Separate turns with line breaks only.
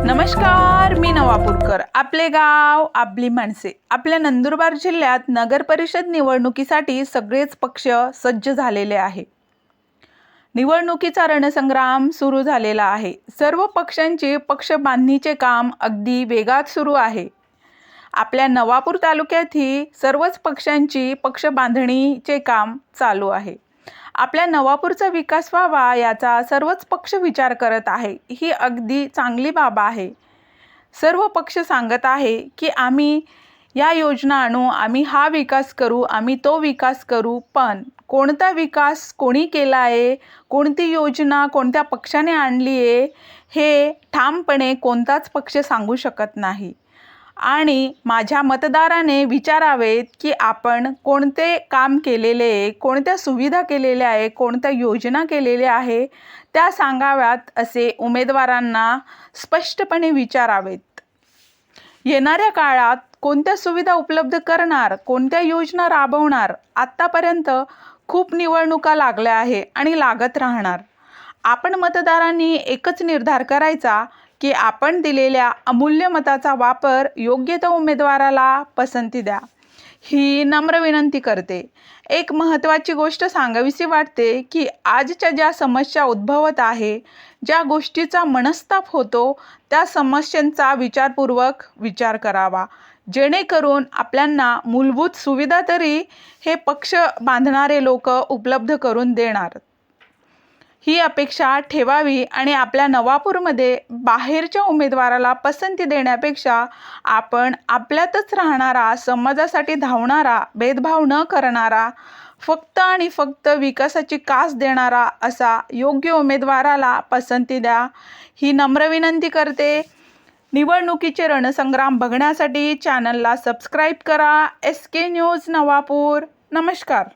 नमस्कार, मी नवापूरकर. आपले गाव आपली माणसे. आपल्या नंदुरबार जिल्ह्यात नगर परिषद निवडणुकीसाठी सगळेच पक्ष सज्ज झालेले आहे. निवडणुकीचा रणसंग्राम सुरू झालेला आहे. सर्व पक्षांची पक्ष बांधणीचे काम अगदी वेगात सुरू आहे. आपल्या नवापूर तालुक्यातही सर्वच पक्षांची पक्ष बांधणीचे काम चालू आहे. आपल्या नवापूरचा विकास व्हावा याचा सर्वच पक्ष विचार करत आहे. ही अगदी चांगली बाब आहे. सर्व पक्ष सांगत आहे की आम्ही या योजना आणू, आम्ही हा विकास करू, आम्ही तो विकास करू. पण कोणता विकास कोणी केला आहे, कोणती योजना कोणत्या पक्षाने आणली आहे, हे ठामपणे कोणताच पक्ष सांगू शकत नाही. आणि माझ्या मतदाराने विचारावेत की आपण कोणते काम केलेले आहे, कोणत्या सुविधा केलेल्या आहे, कोणत्या योजना केलेल्या आहे, त्या सांगाव्यात असे उमेदवारांना स्पष्टपणे विचारावेत. येणाऱ्या काळात कोणत्या सुविधा उपलब्ध करणार, कोणत्या योजना राबवणार. आत्तापर्यंत खूप निवडणुका लागल्या आहे आणि लागत राहणार. आपण मतदारांनी एकच निर्धार करायचा की आपण दिलेल्या अमूल्य मताचा वापर योग्य त्या उमेदवाराला पसंती द्या, ही नम्र विनंती करते. एक महत्त्वाची गोष्ट सांगावीशी वाटते की आजच्या ज्या समस्या उद्भवत आहे, ज्या गोष्टीचा मनस्ताप होतो, त्या समस्यांचा विचारपूर्वक विचार करावा, जेणेकरून आपल्यांना मूलभूत सुविधा तरी हे पक्ष बांधणारे लोक उपलब्ध करून देणार, ही अपेक्षा ठेवावी. आणि आपल्या नवापूरमध्ये बाहेरच्या उमेदवाराला पसंती देण्यापेक्षा आपण आपल्यातच राहणारा, समाजासाठी धावणारा, भेदभाव न करणारा, फक्त आणि फक्त विकासाची कास देणारा असा योग्य उमेदवाराला पसंती द्या, ही नम्र विनंती करते. निवडणुकीचे रणसंग्राम बघण्यासाठी चॅनलला सबस्क्राईब करा. SK news Navapur. नमस्कार.